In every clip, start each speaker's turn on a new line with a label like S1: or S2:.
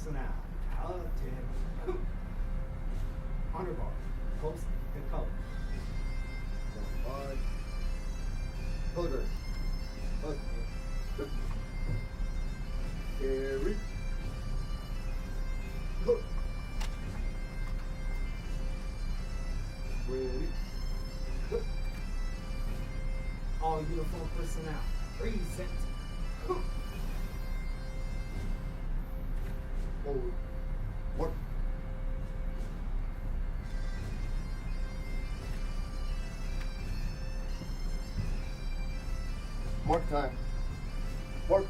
S1: personnel. Out 10. Honor bar. Post the color.
S2: 5. Color. Carry. Hook. Ready. Hook.
S1: All uniform personnel. Present. Hook.
S2: Forward. Mark. Mark time. Mark.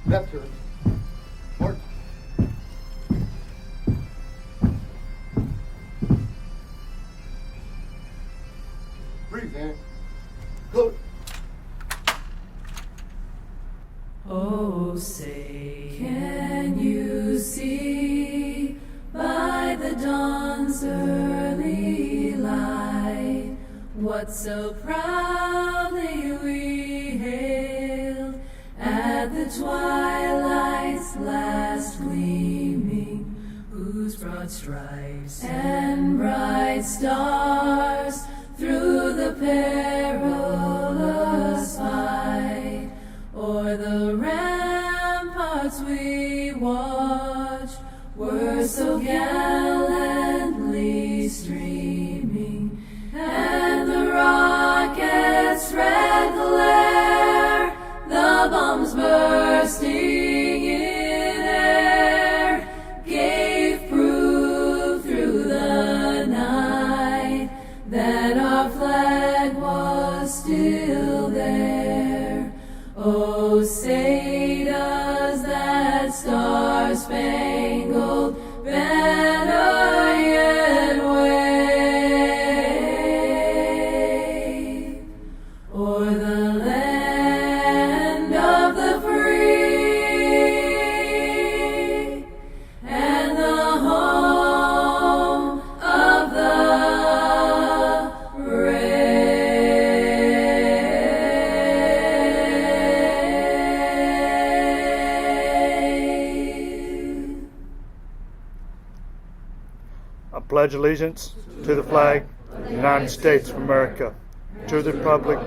S2: Left turn. Mark. Breathe in. Good.
S3: Oh, say, can you see by the dawn's early light what so proudly we hailed at the twilight's last gleaming, whose broad stripes and bright stars through the perilous fight o'er the ramparts we watched were so gallantly streaming, and the rockets' red glare, the bombs bursting in air, gave proof through the night that our flag was still there. Oh, say does that star-spangled banner yet wave o'er the land of the free and the home of the brave.
S4: I pledge allegiance to the flag of the United States of America, to the republic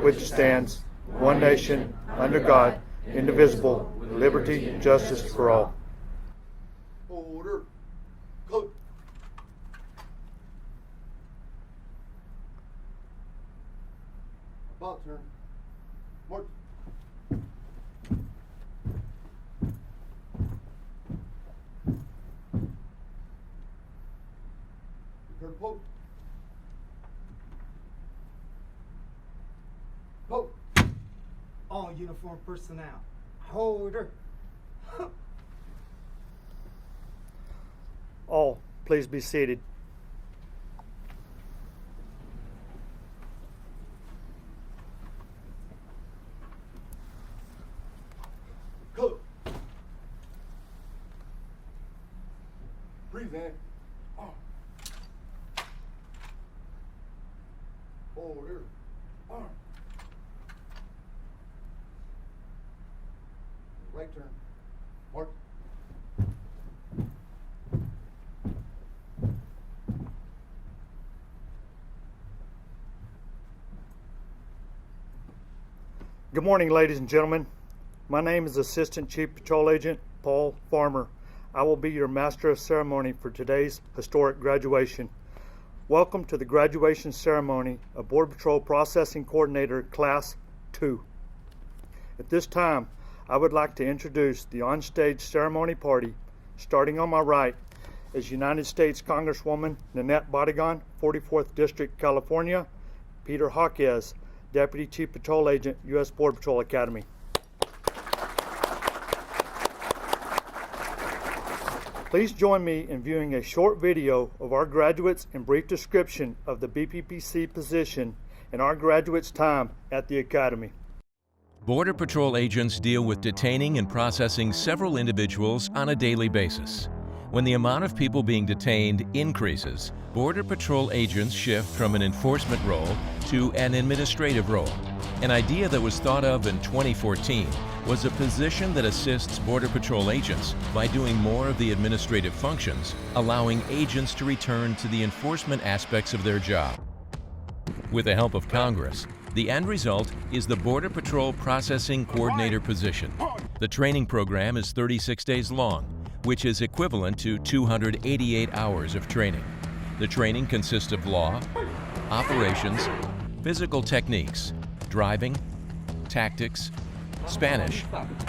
S4: which stands one nation under God, indivisible, with liberty and justice for all.
S2: Order. Good. About turn. Mark. Turn post. Post.
S1: All uniform personnel. Order.
S4: All, please be seated.
S2: Good. Breathe in. Order. Arm. Right turn. Mark.
S4: Good morning, ladies and gentlemen. My name is Assistant Chief Patrol Agent Paul Farmer. I will be your Master of Ceremony for today's historic graduation. Welcome to the graduation ceremony of Border Patrol Processing Coordinator Class 2. At this time, I would like to introduce the onstage ceremony party. Starting on my right is United States Congresswoman Nanette Bodigan, 44th District, California, Peter Jaquez, Deputy Chief Patrol Agent, U.S. Border Patrol Academy. Please join me in viewing a short video of our graduates and brief description of the BPPC position and our graduates' time at the Academy.
S5: Border Patrol agents deal with detaining and processing several individuals on a daily basis. When the amount of people being detained increases, Border Patrol agents shift from an enforcement role to an administrative role, an idea that was thought of in 2014 was a position that assists Border Patrol agents by doing more of the administrative functions, allowing agents to return to the enforcement aspects of their job. With the help of Congress, the end result is the Border Patrol Processing Coordinator position. The training program is 36 days long, which is equivalent to 288 hours of training. The training consists of law, operations, physical techniques, driving, tactics, Spanish,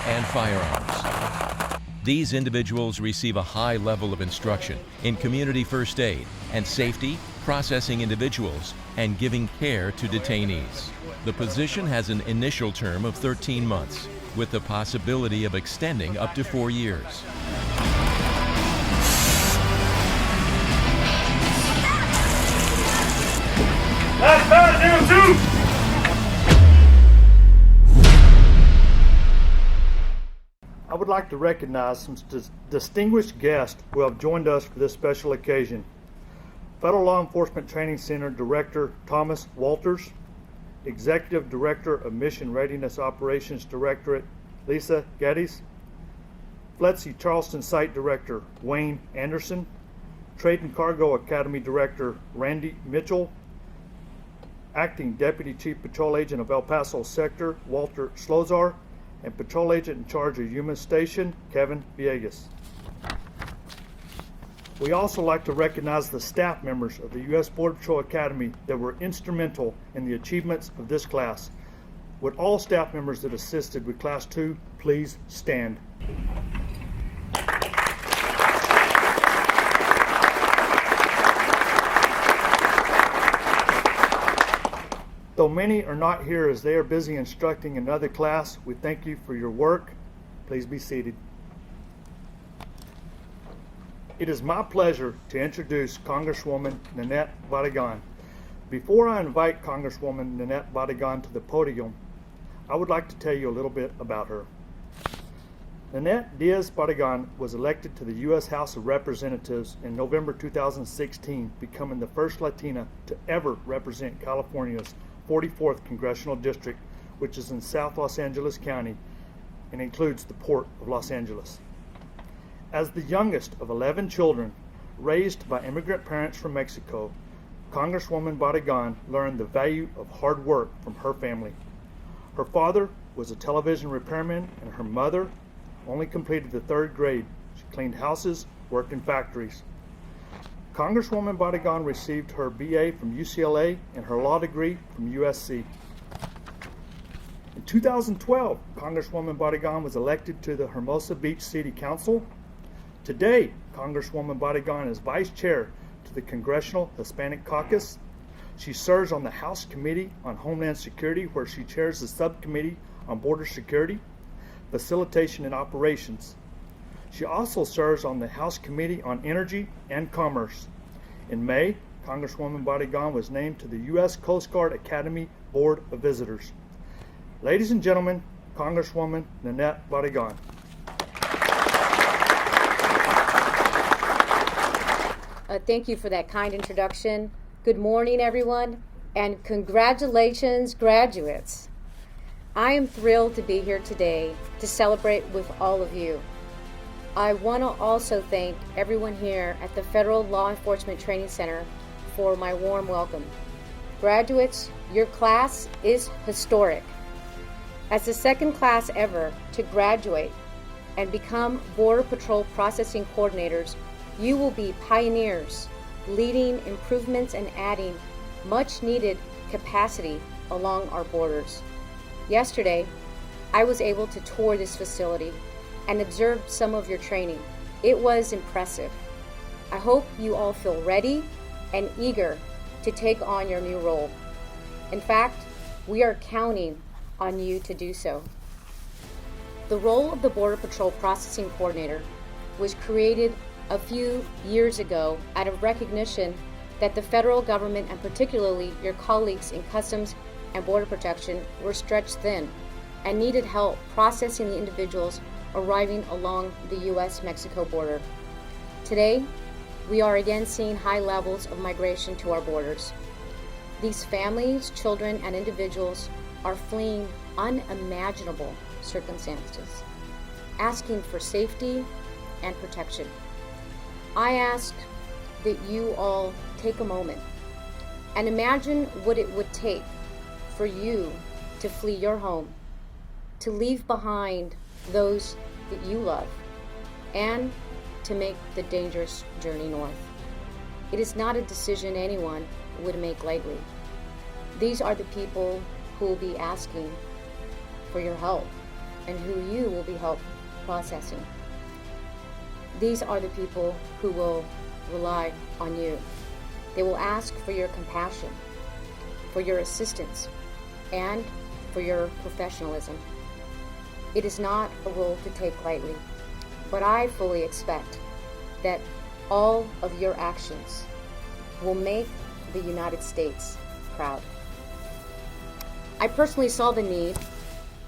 S5: and firearms. These individuals receive a high level of instruction in community first aid and safety, processing individuals, and giving care to detainees. The position has an initial term of 13 months, with the possibility of extending up to 4 years.
S4: That's bad damn too! I would like to recognize some distinguished guests who have joined us for this special occasion. Federal Law Enforcement Training Center Director Thomas Walters, Executive Director of Mission Readiness Operations Directorate Lisa Geddes, FLETC Charleston Site Director Wayne Anderson, Trade and Cargo Academy Director Randy Mitchell, Acting Deputy Chief Patrol Agent of El Paso Sector Walter Slozar, and Patrol Agent in charge of Yuma Station Kevin Villegas. We also like to recognize the staff members of the U.S. Border Patrol Academy that were instrumental in the achievements of this class. Would all staff members that assisted with Class 2 please stand? Though many are not here as they are busy instructing another class, we thank you for your work. Please be seated. It is my pleasure to introduce Congresswoman Nanette Barragan. Before I invite Congresswoman Nanette Barragan to the podium, I would like to tell you a little bit about her. Nanette Diaz Barragan was elected to the U.S. House of Representatives in November 2016, becoming the first Latina to ever represent California's 44th Congressional District, which is in South Los Angeles County and includes the Port of Los Angeles. As the youngest of 11 children raised by immigrant parents from Mexico, Congresswoman Barragan learned the value of hard work from her family. Her father was a television repairman, and her mother only completed the 3rd grade. She cleaned houses, worked in factories. Congresswoman Barragan received her BA from UCLA and her law degree from USC. In 2012, Congresswoman Barragan was elected to the Hermosa Beach City Council. Today, Congresswoman Barragan is Vice Chair to the Congressional Hispanic Caucus. She serves on the House Committee on Homeland Security, where she chairs the Subcommittee on Border Security, Facilitation and Operations. She also serves on the House Committee on Energy and Commerce. In May, Congresswoman Barragan was named to the U.S. Coast Guard Academy Board of Visitors. Ladies and gentlemen, Congresswoman Nanette Barragan.
S6: Thank you for that kind introduction. Good morning, everyone, and congratulations, graduates. I am thrilled to be here today to celebrate with all of you. I want to also thank everyone here at the Federal Law Enforcement Training Center for my warm welcome. Graduates, your class is historic. As the second class ever to graduate and become Border Patrol Processing Coordinators, you will be pioneers, leading improvements and adding much needed capacity along our borders. Yesterday, I was able to tour this facility and observed some of your training. It was impressive. I hope you all feel ready and eager to take on your new role. In fact, we are counting on you to do so. The role of the Border Patrol Processing Coordinator was created a few years ago out of recognition that the federal government, and particularly your colleagues in Customs and Border Protection, were stretched thin and needed help processing the individuals arriving along the U.S.-Mexico border. Today, we are again seeing high levels of migration to our borders. These families, children, and individuals are fleeing unimaginable circumstances, asking for safety and protection. I ask that you all take a moment and imagine what it would take for you to flee your home, to leave behind those that you love, and to make the dangerous journey north. It is not a decision anyone would make lightly. These are the people who will be asking for your help and who you will be help processing. These are the people who will rely on you. They will ask for your compassion, for your assistance, and for your professionalism. It is not a role to take lightly, but I fully expect that all of your actions will make the United States proud. I personally saw the need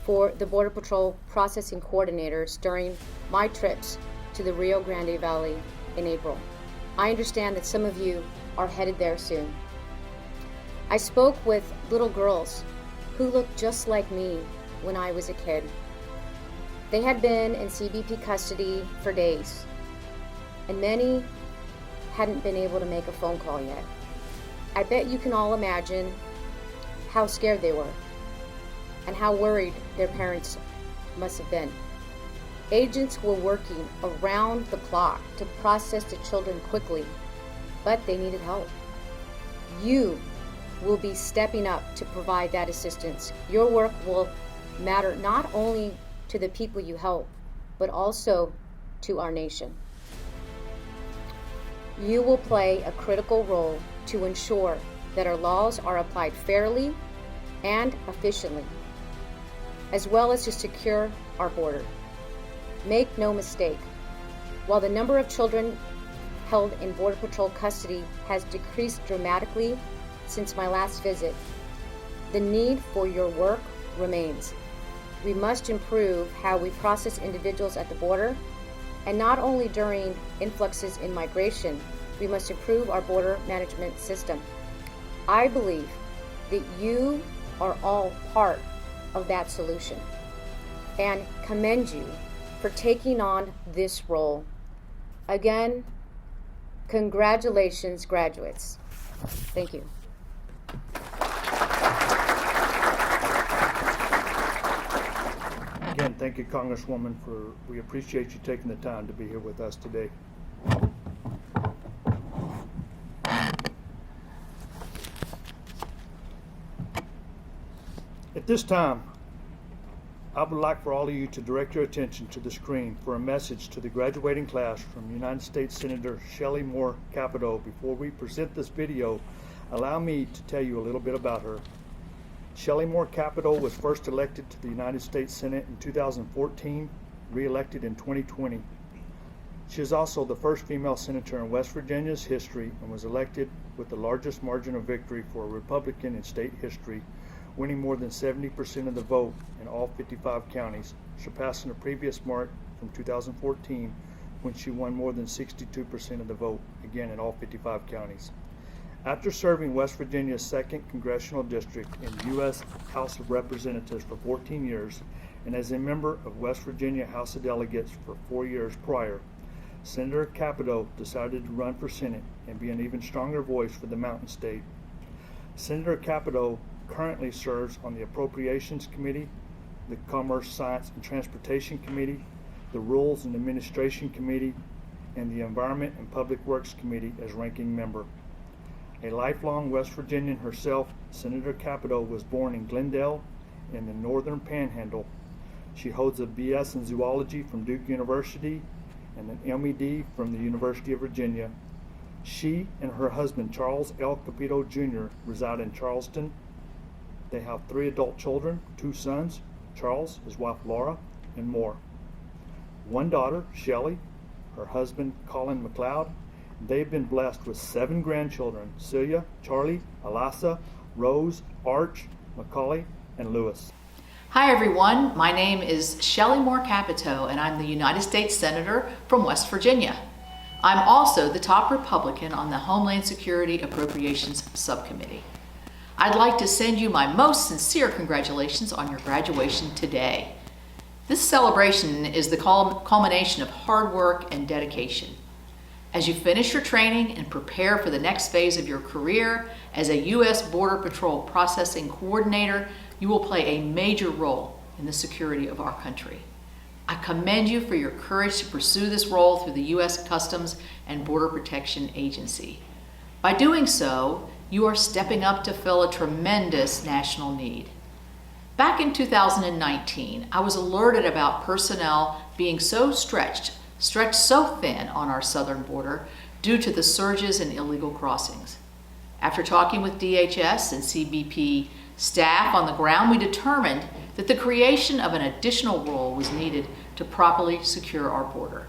S6: for the Border Patrol processing coordinators during my trips to the Rio Grande Valley in April. I understand that some of you are headed there soon. I spoke with little girls who looked just like me when I was a kid. They had been in CBP custody for days, and many hadn't been able to make a phone call yet. I bet you can all imagine how scared they were and how worried their parents must have been. Agents were working around the clock to process the children quickly, but they needed help. You will be stepping up to provide that assistance. Your work will matter not only to the people you help, but also to our nation. You will play a critical role to ensure that our laws are applied fairly and efficiently, as well as to secure our border. Make no mistake, while the number of children held in Border Patrol custody has decreased dramatically since my last visit, the need for your work remains. We must improve how we process individuals at the border, and not only during influxes in migration, we must improve our border management system. I believe that you are all part of that solution, and commend you for taking on this role. Again, congratulations, graduates. Thank you.
S4: Again, thank you, Congresswoman, we appreciate you taking the time to be here with us today. At this time, I would like for all of you to direct your attention to the screen for a message to the graduating class from United States Senator Shelley Moore Capito. Before we present this video, allow me to tell you a little bit about her. Shelley Moore Capito was first elected to the United States Senate in 2014, re-elected in 2020. She is also the first female senator in West Virginia's history and was elected with the largest margin of victory for a Republican in state history, winning more than 70% of the vote in all 55 counties, surpassing a previous mark from 2014 when she won more than 62% of the vote, again in all 55 counties. After serving West Virginia's 2nd Congressional District in the U.S. House of Representatives for 14 years, and as a member of West Virginia House of Delegates for 4 years prior, Senator Capito decided to run for Senate and be an even stronger voice for the Mountain State. Senator Capito currently serves on the Appropriations Committee, the Commerce, Science, and Transportation Committee, the Rules and Administration Committee, and the Environment and Public Works Committee as ranking member. A lifelong West Virginian herself, Senator Capito was born in Glendale in the Northern Panhandle. She holds a B.S. in Zoology from Duke University and an M.E.D. from the University of Virginia. She and her husband, Charles L. Capito Jr., reside in Charleston. They have 3 adult children, 2 sons, Charles, his wife Laura, and more. 1 daughter, Shelley, her husband, Colin McLeod. They've been blessed with 7 grandchildren, Celia, Charlie, Alasa, Rose, Arch, Macaulay, and Lewis.
S7: Hi everyone, my name is Shelley Moore Capito and I'm the United States Senator from West Virginia. I'm also the top Republican on the Homeland Security Appropriations Subcommittee. I'd like to send you my most sincere congratulations on your graduation today. This celebration is the culmination of hard work and dedication. As you finish your training and prepare for the next phase of your career as a U.S. Border Patrol Processing Coordinator, you will play a major role in the security of our country. I commend you for your courage to pursue this role through the U.S. Customs and Border Protection Agency. By doing so, you are stepping up to fill a tremendous national need. Back in 2019, I was alerted about personnel being so stretched so thin on our southern border due to the surges in illegal crossings. After talking with DHS and CBP staff on the ground, we determined that the creation of an additional role was needed to properly secure our border.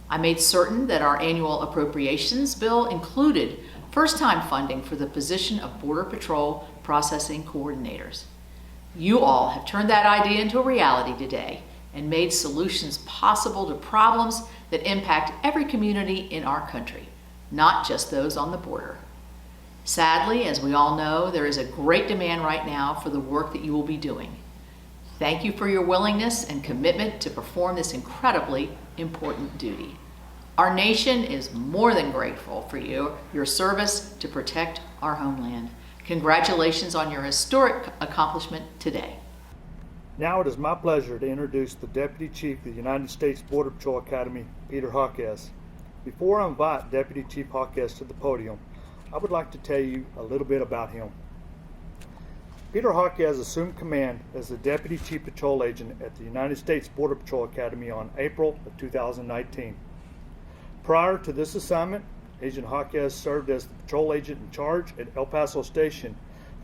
S7: I made certain that our annual appropriations bill included first-time funding for the position of Border Patrol Processing Coordinators. You all have turned that idea into a reality today and made solutions possible to problems that impact every community in our country, not just those on the border. Sadly, as we all know, there is a great demand right now for the work that you will be doing. Thank you for your willingness and commitment to perform this incredibly important duty. Our nation is more than grateful for your service to protect our homeland. Congratulations on your historic accomplishment today.
S4: Now it is my pleasure to introduce the Deputy Chief of the United States Border Patrol Academy, Peter Hawkes. Before I invite Deputy Chief Hawkes to the podium, I would like to tell you a little bit about him. Peter Hawkes assumed command as the Deputy Chief Patrol Agent at the United States Border Patrol Academy on April of 2019. Prior to this assignment, Agent Hawkes served as the patrol agent in charge at El Paso Station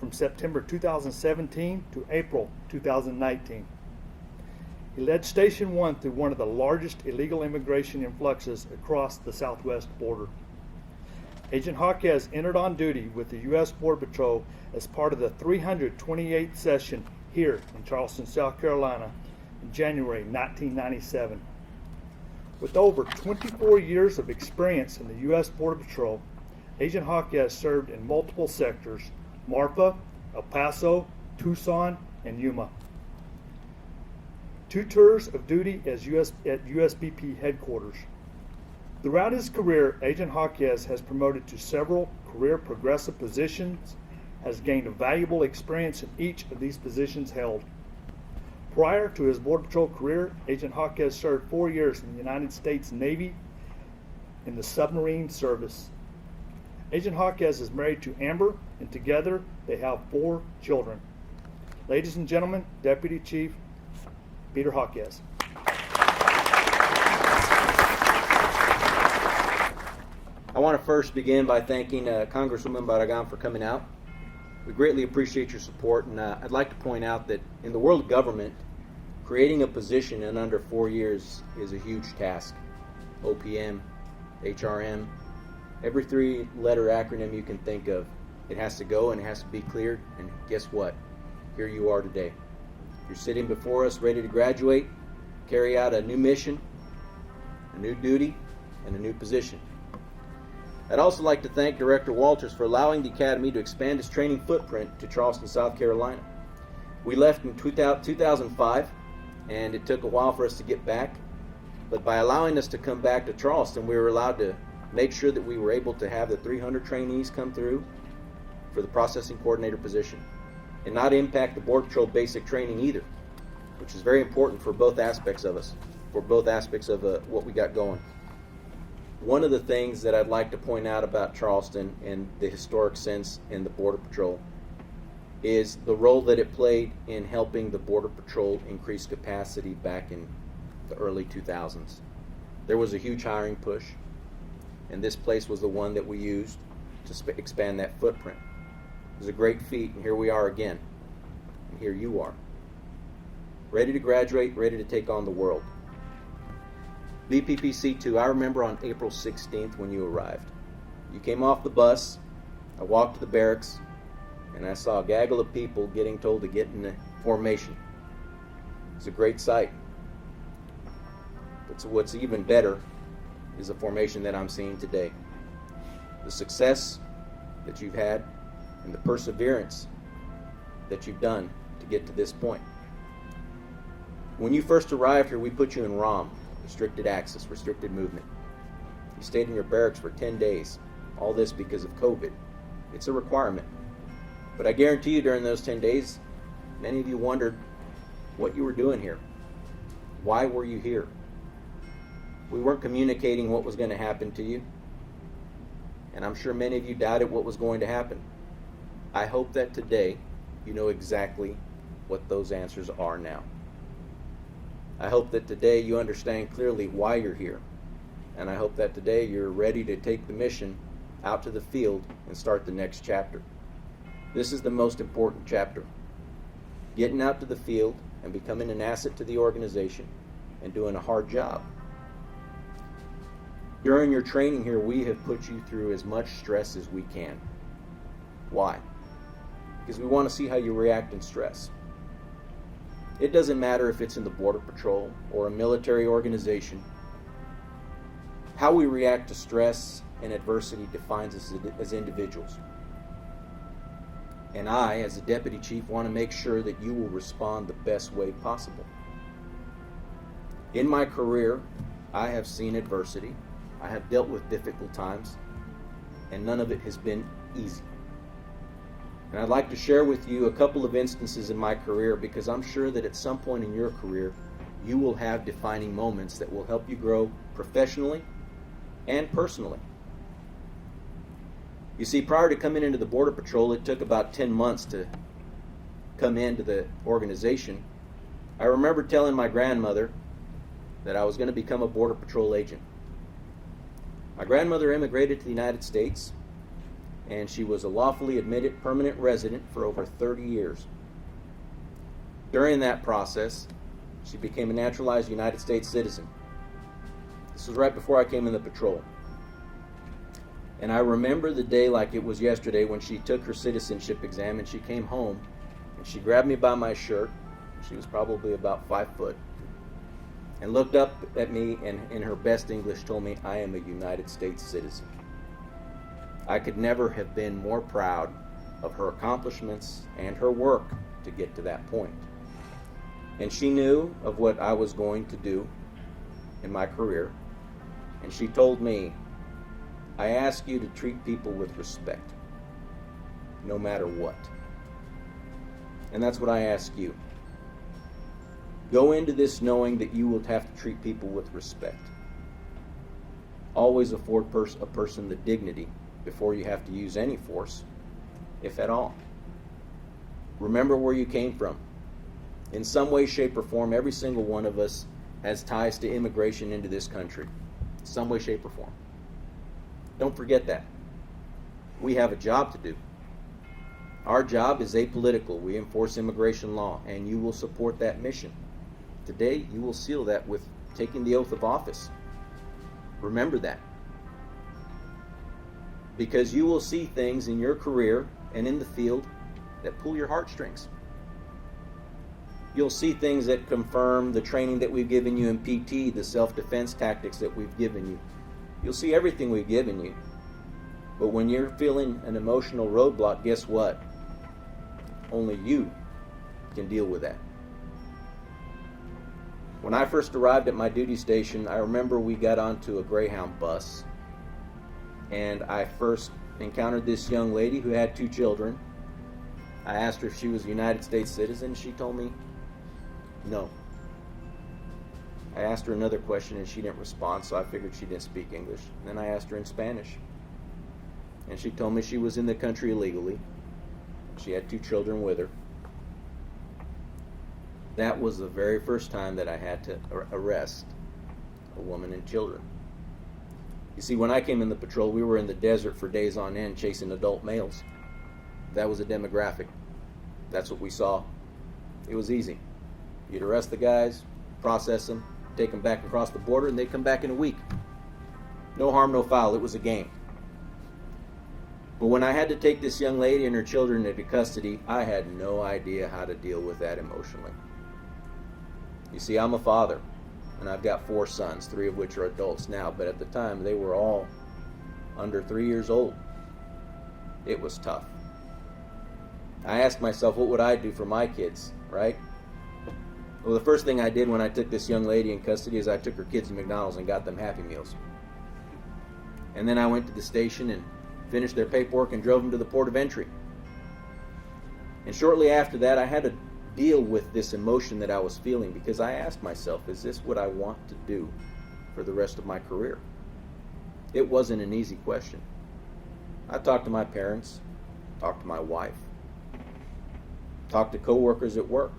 S4: from September 2017 to April 2019. He led Station 1 through one of the largest illegal immigration influxes across the southwest border. Agent Hawkes entered on duty with the U.S. Border Patrol as part of the 328th session here in Charleston, South Carolina in January 1997. With over 24 years of experience in the U.S. Border Patrol, Agent Hawkes served in multiple sectors: Marfa, El Paso, Tucson, and Yuma. 2 tours of duty at USBP headquarters. Throughout his career, Agent Hawkes has promoted to several career progressive positions, has gained a valuable experience in each of these positions held. Prior to his Border Patrol career, Agent Hawkes served 4 years in the United States Navy in the submarine service. Agent Hawkes is married to Amber, and together they have 4 children. Ladies and gentlemen, Deputy Chief Peter Hawkes.
S8: I want to first begin by thanking Congresswoman Barragan for coming out. We greatly appreciate your support, and I'd like to point out that in the world of government, creating a position in under 4 years is a huge task. OPM, HRM, every 3-letter acronym you can think of, it has to go and it has to be cleared, and guess what? Here you are today. You're sitting before us ready to graduate, carry out a new mission, a new duty, and a new position. I'd also like to thank Director Walters for allowing the Academy to expand its training footprint to Charleston, South Carolina. We left in 2005, and it took a while for us to get back, but by allowing us to come back to Charleston, we were allowed to make sure that we were able to have the 300 trainees come through for the processing coordinator position, and not impact the Border Patrol basic training either, which is very important for both aspects of us, for both aspects of what we got going. One of the things that I'd like to point out about Charleston and the historic sense in the Border Patrol is the role that it played in helping the Border Patrol increase capacity back in the early 2000s. There was a huge hiring push, and this place was the one that we used to expand that footprint. It was a great feat, and here we are again, and here you are, ready to graduate, ready to take on the world. BPPC 2, I remember on April 16th when you arrived. You came off the bus, I walked to the barracks, and I saw a gaggle of people getting told to get in the formation. It's a great sight. But what's even better is the formation that I'm seeing today. The success that you've had and the perseverance that you've done to get to this point. When you first arrived here, we put you in ROM, restricted access, restricted movement. You stayed in your barracks for 10 days. All this because of COVID. It's a requirement. But I guarantee you during those 10 days, many of you wondered what you were doing here. Why were you here? We weren't communicating what was going to happen to you. And I'm sure many of you doubted what was going to happen. I hope that today you know exactly what those answers are now. I hope that today you understand clearly why you're here. And I hope that today you're ready to take the mission out to the field and start the next chapter. This is the most important chapter. Getting out to the field and becoming an asset to the organization and doing a hard job. During your training here, we have put you through as much stress as we can. Why? Because we want to see how you react in stress. It doesn't matter if it's in the Border Patrol or a military organization. How we react to stress and adversity defines us as individuals. And I, as a deputy chief, want to make sure that you will respond the best way possible. In my career, I have seen adversity. I have dealt with difficult times, and none of it has been easy. And I'd like to share with you a couple of instances in my career, because I'm sure that at some point in your career, you will have defining moments that will help you grow professionally and personally. You see, prior to coming into the Border Patrol, it took about 10 months to come into the organization. I remember telling my grandmother that I was going to become a Border Patrol agent. My grandmother immigrated to the United States, and she was a lawfully admitted permanent resident for over 30 years. During that process, she became a naturalized United States citizen. This was right before I came in the patrol. And I remember the day like it was yesterday when she took her citizenship exam and she came home and she grabbed me by my shirt. She was probably about 5 foot. And looked up at me and in her best English told me, I am a United States citizen. I could never have been more proud of her accomplishments and her work to get to that point. And she knew of what I was going to do in my career. And she told me, I ask you to treat people with respect, no matter what. And that's what I ask you. Go into this knowing that you will have to treat people with respect. Always afford a person the dignity before you have to use any force, if at all. Remember where you came from. In some way, shape, or form, every single one of us has ties to immigration into this country. Some way, shape, or form. Don't forget that. We have a job to do. Our job is apolitical. We enforce immigration law, and you will support that mission. Today, you will seal that with taking the oath of office. Remember that. Because you will see things in your career and in the field that pull your heartstrings. You'll see things that confirm the training that we've given you in PT, the self-defense tactics that we've given you. You'll see everything we've given you. But when you're feeling an emotional roadblock, guess what? Only you can deal with that. When I first arrived at my duty station, I remember we got onto a Greyhound bus, and I first encountered this young lady who had 2 children. I asked her if she was a United States citizen. She told me no. I asked her another question and she didn't respond, so I figured she didn't speak English. And then I asked her in Spanish, and she told me she was in the country illegally. She had 2 children with her. That was the very first time that I had to arrest a woman and children. You see, when I came in the patrol, we were in the desert for days on end chasing adult males. That was a demographic. That's what we saw. It was easy. You'd arrest the guys, process them, take them back across the border, and they'd come back in a week. No harm, no foul. It was a game. But when I had to take this young lady and her children into custody, I had no idea how to deal with that emotionally. You see, I'm a father, and I've got 4 sons, 3 of which are adults now, but at the time they were all under 3 years old. It was tough. I asked myself, what would I do for my kids, right? Well, the first thing I did when I took this young lady in custody is I took her kids to McDonald's and got them Happy Meals. And then I went to the station and finished their paperwork and drove them to the port of entry. And shortly after that, I had to deal with this emotion that I was feeling because I asked myself, is this what I want to do for the rest of my career? It wasn't an easy question. I talked to my parents, talked to my wife, talked to coworkers at work.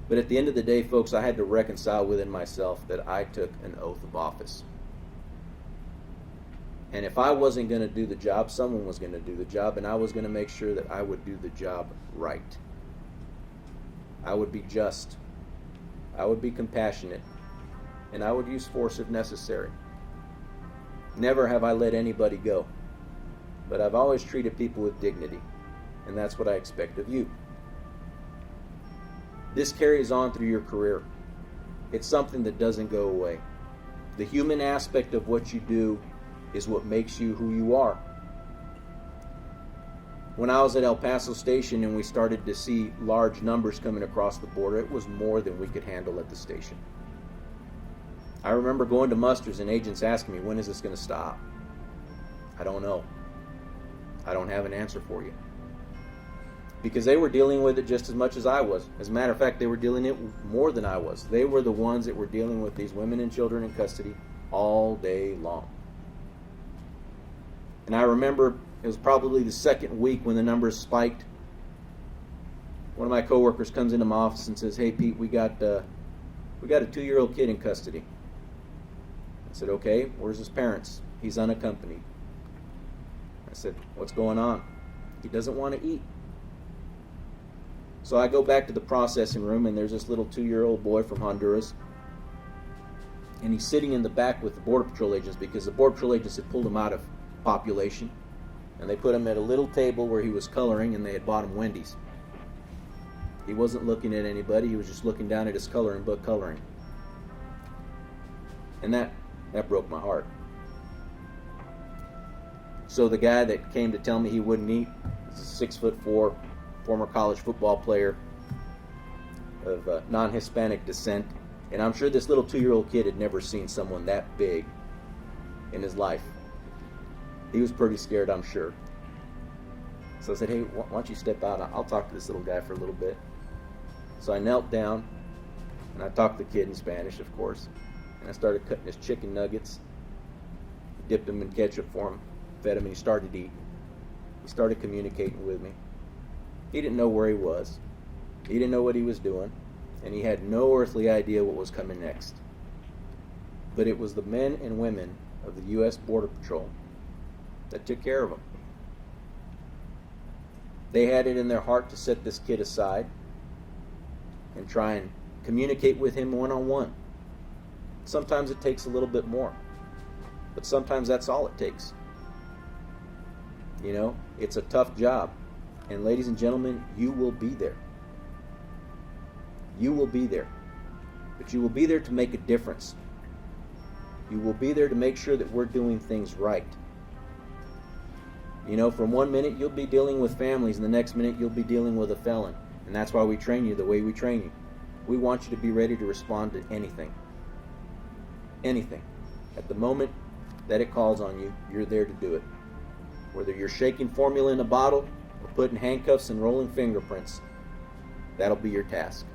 S8: But at the end of the day, folks, I had to reconcile within myself that I took an oath of office. And if I wasn't going to do the job, someone was going to do the job, and I was going to make sure that I would do the job right. I would be just. I would be compassionate. And I would use force if necessary. Never have I let anybody go. But I've always treated people with dignity. And that's what I expect of you. This carries on through your career. It's something that doesn't go away. The human aspect of what you do is what makes you who you are. When I was at El Paso Station and we started to see large numbers coming across the border, it was more than we could handle at the station. I remember going to musters and agents asking me, when is this going to stop? I don't know. I don't have an answer for you. Because they were dealing with it just as much as I was. As a matter of fact, they were dealing it more than I was. They were the ones that were dealing with these women and children in custody all day long. And I remember it was probably the second week when the numbers spiked. One of my coworkers comes into my office and says, "Hey Pete, we got a 2-year-old kid in custody." I said, "Okay, where's his parents?" "He's unaccompanied." I said, "What's going on?" "He doesn't want to eat." So I go back to the processing room, and there's this little 2-year-old boy from Honduras. And he's sitting in the back with the Border Patrol agents because the Border Patrol agents had pulled him out of population. And they put him at a little table where he was coloring, and they had bought him Wendy's. He wasn't looking at anybody. He was just looking down at his coloring book coloring. And that broke my heart. So the guy that came to tell me he wouldn't eat is a 6'4", former college football player of non-Hispanic descent. And I'm sure this little 2-year-old kid had never seen someone that big in his life. He was pretty scared, I'm sure. So I said, "Hey, why don't you step out? I'll talk to this little guy for a little bit." So I knelt down, and I talked to the kid in Spanish, of course. And I started cutting his chicken nuggets, dipped them in ketchup for him, fed him, and he started to eat. He started communicating with me. He didn't know where he was. He didn't know what he was doing. And he had no earthly idea what was coming next. But it was the men and women of the U.S. Border Patrol that took care of him. They had it in their heart to set this kid aside and try and communicate with him one-on-one. Sometimes it takes a little bit more, but sometimes that's all it takes. You know, it's a tough job. And ladies and gentlemen, you will be there. You will be there. But you will be there to make a difference. You will be there to make sure that we're doing things right. You know, from one minute you'll be dealing with families, and the next minute you'll be dealing with a felon. And that's why we train you the way we train you. We want you to be ready to respond to anything. Anything. At the moment that it calls on you, you're there to do it. Whether you're shaking formula in a bottle or putting handcuffs and rolling fingerprints, that'll be your task.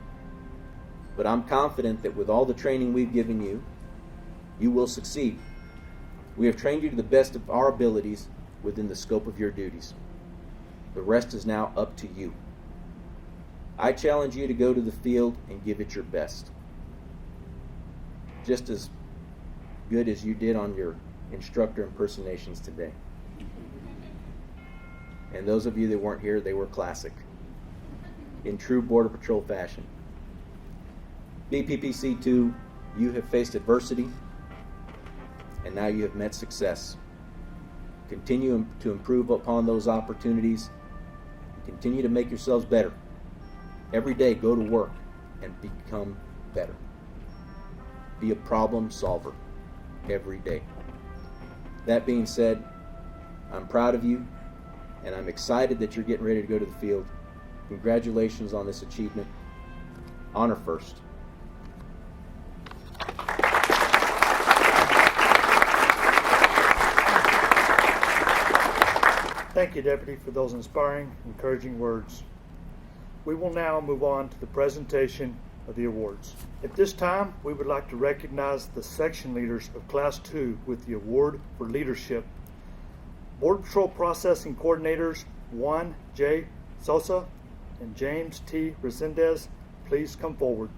S8: But I'm confident that with all the training we've given you, you will succeed. We have trained you to the best of our abilities within the scope of your duties. The rest is now up to you. I challenge you to go to the field and give it your best. Just as good as you did on your instructor impersonations today. And those of you that weren't here, they were classic. In true Border Patrol fashion. BPPC 2, you have faced adversity, and now you have met success. Continue to improve upon those opportunities. Continue to make yourselves better. Every day, go to work and become better. Be a problem solver every day. That being said, I'm proud of you, and I'm excited that you're getting ready to go to the field. Congratulations on this achievement. Honor first.
S4: Thank you, Deputy, for those inspiring, encouraging words. We will now move on to the presentation of the awards. At this time, we would like to recognize the section leaders of Class 2 with the Award for Leadership. Border Patrol Processing Coordinators Juan J. Sosa and James T. Resendez, please come forward.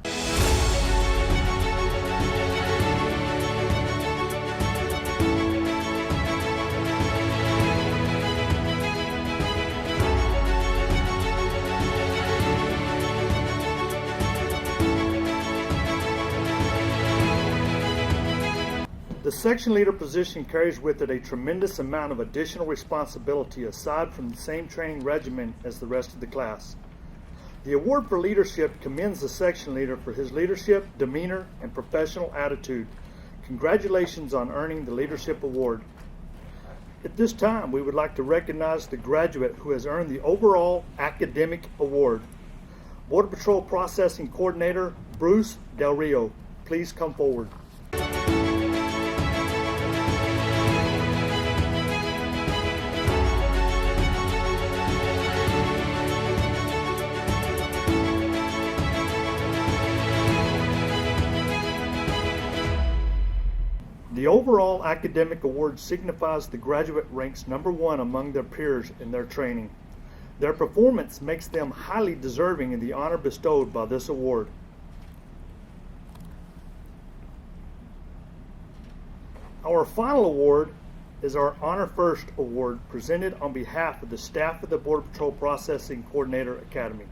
S4: The section leader position carries with it a tremendous amount of additional responsibility aside from the same training regimen as the rest of the class. The award for leadership commends the section leader for his leadership, demeanor, and professional attitude. Congratulations on earning the leadership award. At this time, we would like to recognize the graduate who has earned the overall academic award. Border Patrol Processing Coordinator Bruce Del Rio, please come forward. The overall academic award signifies the graduate ranks #1 among their peers in their training. Their performance makes them highly deserving in the honor bestowed by this award. Our final award is our Honor First Award presented on behalf of the staff of the Border Patrol Processing Coordinator Academy.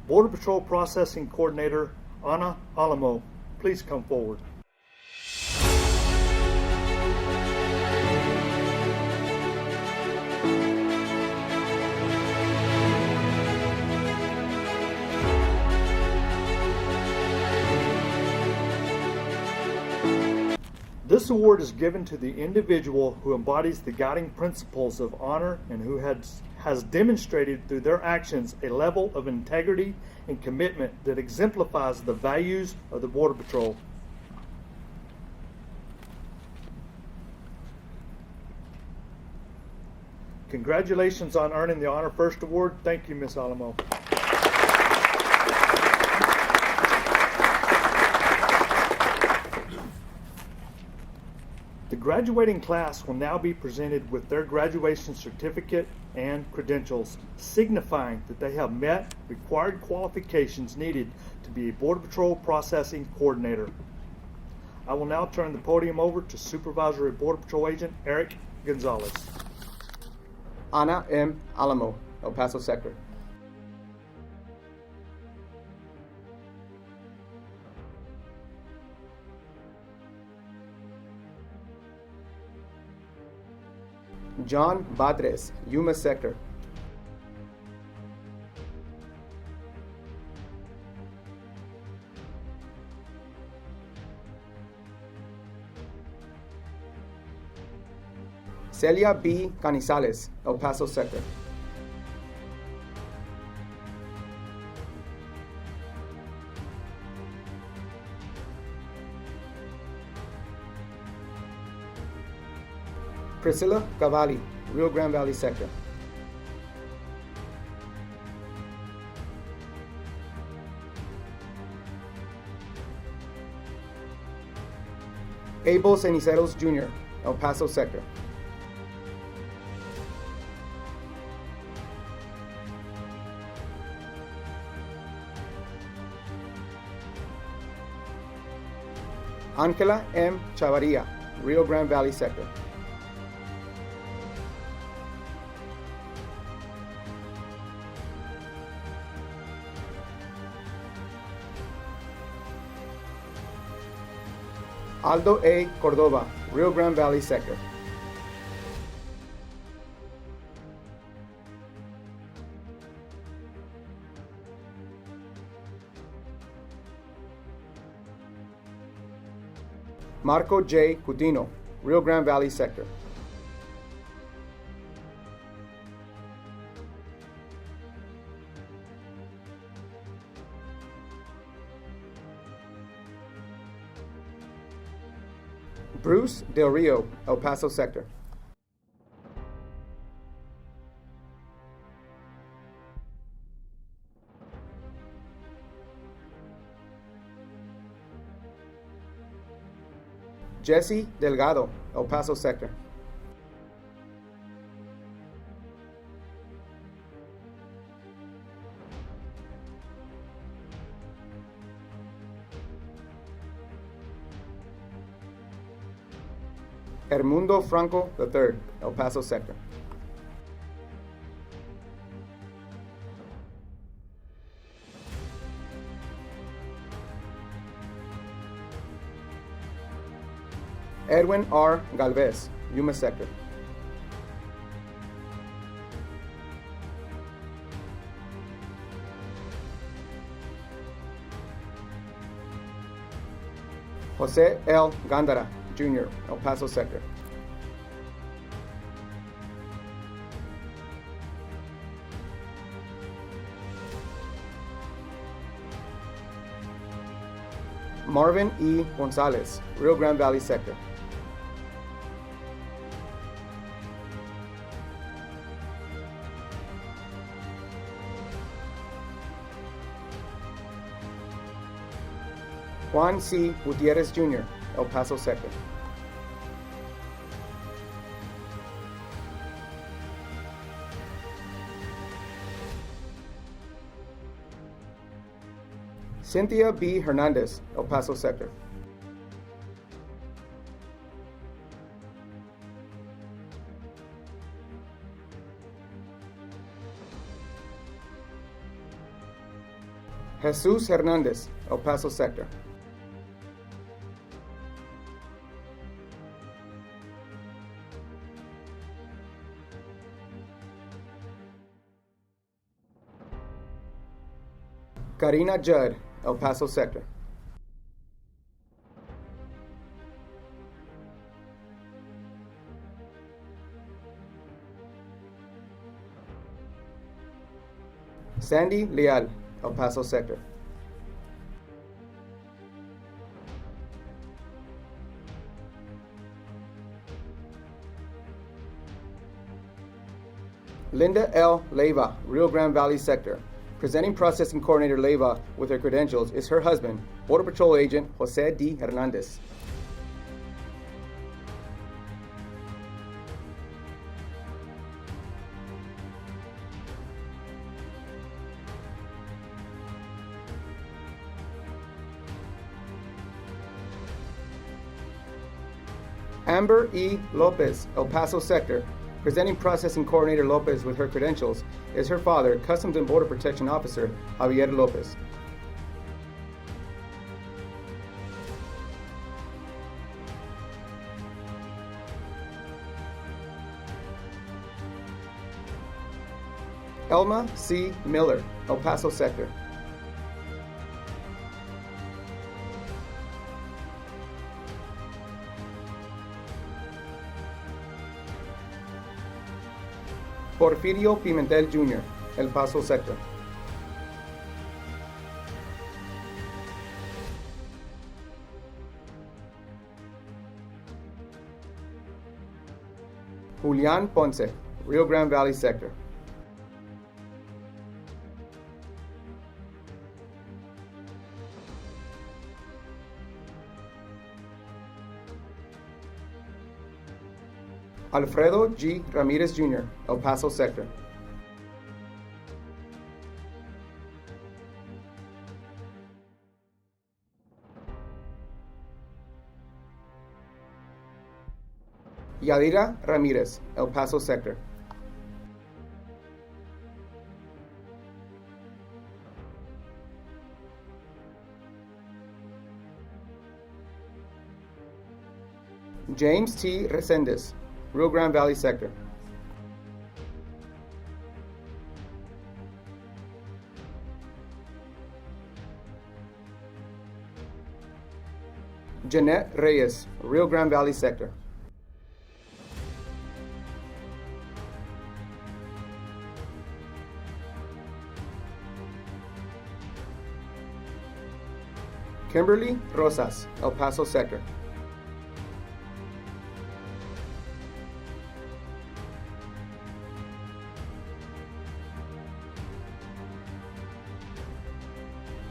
S4: Border Patrol Processing Coordinator Ana Alamo, please come forward. This award is given to the individual who embodies the guiding principles of honor and who has demonstrated through their actions a level of integrity and commitment that exemplifies the values of the Border Patrol. Congratulations on earning the Honor First Award. Thank you, Ms. Alamo. The graduating class will now be presented with their graduation certificate and credentials, signifying that they have met required qualifications needed to be a Border Patrol Processing Coordinator. I will now turn the podium over to Supervisory Border Patrol Agent Eric Gonzalez.
S9: Ana M. Alamo, El Paso Sector. John Badres, Yuma Sector. Celia B. Canizales, El Paso Sector. Priscilla Cavalli, Rio Grande Valley Sector. Abel Ceniceros Jr., El Paso Sector. Ángela M. Chavarria, Rio Grande Valley Sector. Aldo A. Cordova, Rio Grande Valley Sector. Marco J. Cudino, Rio Grande Valley Sector. Bruce Del Rio, El Paso Sector. Jesse Delgado, El Paso Sector. Hermundo Franco III, El Paso Sector. Edwin R. Galvez, Yuma Sector. Jose L. Gandara, Jr., El Paso Sector. Marvin E. Gonzalez, Rio Grande Valley Sector. Juan C. Gutierrez Jr., El Paso Sector. Cynthia B. Hernandez, El Paso Sector. Jesus Hernandez, El Paso Sector. Karina Judd, El Paso Sector. Sandy Leal, El Paso Sector. Linda L. Leyva, Rio Grande Valley Sector. Presenting Processing Coordinator Leyva with her credentials is her husband, Border Patrol Agent Jose D. Hernandez. Amber E. Lopez, El Paso Sector. Presenting Processing Coordinator Lopez with her credentials is her father, Customs and Border Protection Officer Javier Lopez. Elma C. Miller, El Paso Sector. Porfirio Pimentel Jr., El Paso Sector. Julian Ponce, Rio Grande Valley Sector. Alfredo G. Ramirez Jr., El Paso Sector. Yadira Ramirez, El Paso Sector. James T. Resendez, Rio Grande Valley Sector. Jeanette Reyes, Rio Grande Valley Sector. Kimberly Rosas, El Paso Sector.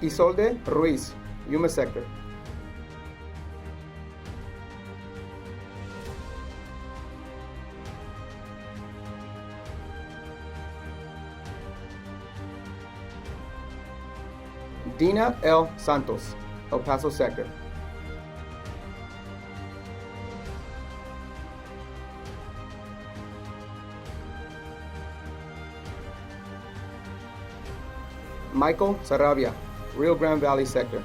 S9: Isolde Ruiz, Yuma Sector. Dina L. Santos, El Paso Sector. Michael Sarabia, Rio Grande Valley Sector.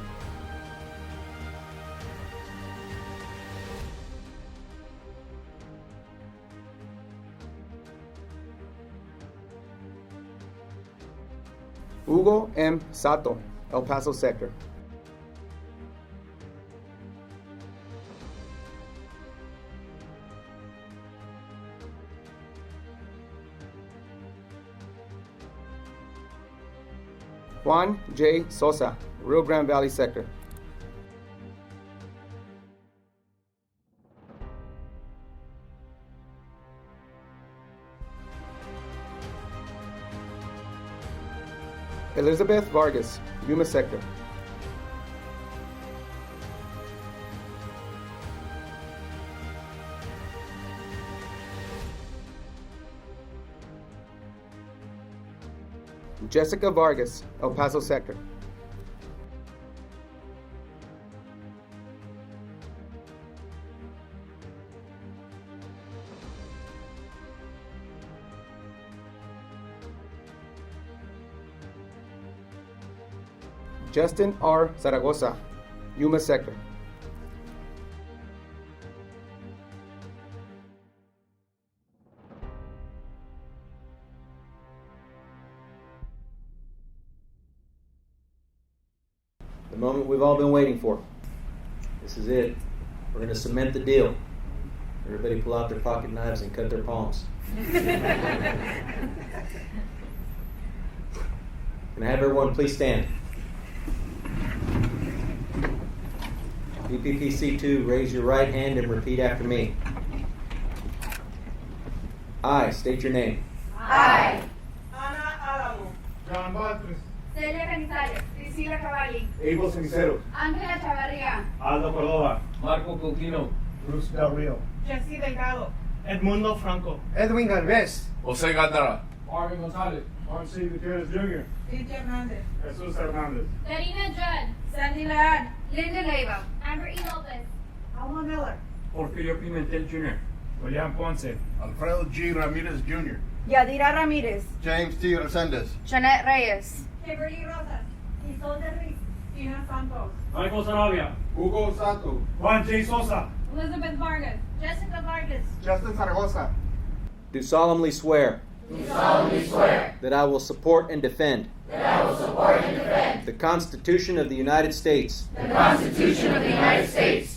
S9: Hugo M. Sato, El Paso Sector. Juan J. Sosa, Rio Grande Valley Sector. Elizabeth Vargas, Yuma Sector. Jessica Vargas, El Paso Sector. Justin R. Zaragoza, Yuma Sector.
S8: The moment we've all been waiting for. This is it. We're going to cement the deal. Everybody pull out their pocket knives and cut their palms. Can I have everyone please stand? BPPC2, raise your right hand and repeat after me. I state your name.
S3: I,
S1: Ana Álamo. John Batres.
S3: Celia Canizales, Priscila Cavalli,
S1: Abel Sincero.
S3: Ángela Chavarría,
S1: Aldo Cordova.
S10: Marco Coutinho,
S1: Bruce Del Rio.
S3: Jessy Delgado,
S1: Edmundo Franco.
S2: Edwin Galvez.
S10: José Gatara,
S1: Marvin Gonzalez. Juan C. Gutierrez Jr.
S3: Lydia Hernandez,
S1: Jesus Hernandez.
S3: Darina Judd, Sandy Leal, Linda Leiva, Amber E. Lopez, Alma Miller,
S1: Porfirio Pimentel Jr. William Ponce.
S2: Alfredo G. Ramirez Jr.
S3: Yadira Ramirez,
S2: James T. Resendez.
S3: Jeanette Reyes, Kimberly Rosas, Isolde Ruiz, Tina Santos,
S1: Michael Sarabia.
S2: Hugo Sato.
S1: Juan J. Sosa.
S3: Elizabeth Vargas, Jessica Vargas,
S2: Justin Zaragoza.
S8: Do solemnly swear. That I will support and defend. The Constitution of the United States.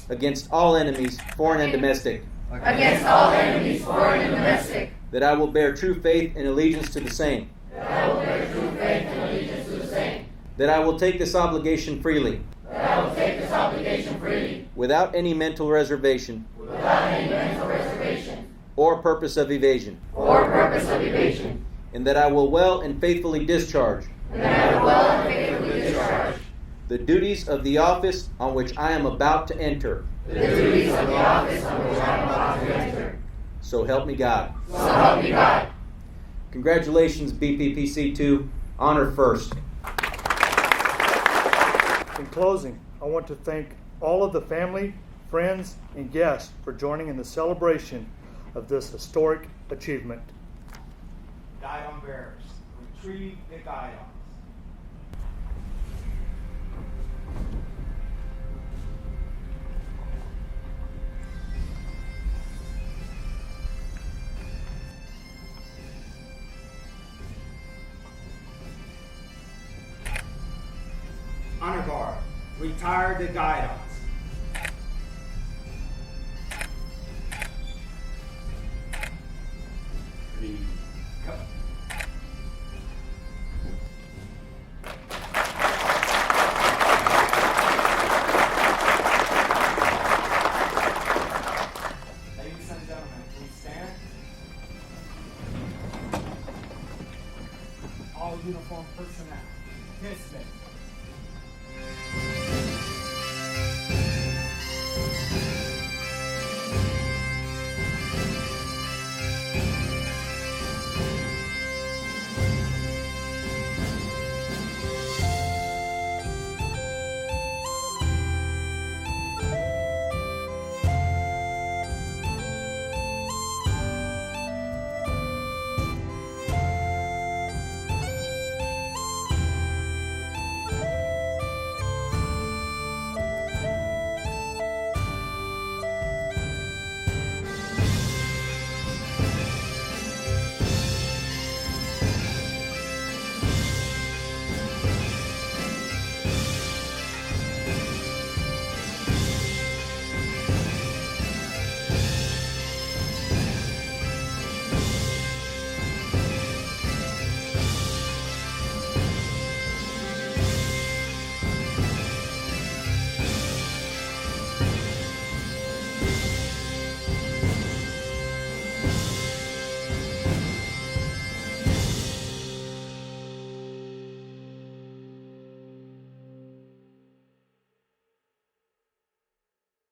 S8: Against all enemies, foreign and domestic.
S3: against all enemies, foreign and domestic,
S8: That I will bear true faith and allegiance to the same. That I will take this obligation freely. Without any mental reservation. Or purpose of evasion. And that I will well and faithfully discharge. The duties of the office on which I am about to enter. So help me God. Congratulations, BPPC2. Honor first.
S4: In closing, I want to thank all of the family, friends, and guests for joining in the celebration of this historic achievement.
S1: Guidon bearers, retrieve the guidons. Honor guard, retire the guidons. Go. Ladies and gentlemen, please stand. All uniformed personnel, dismissed.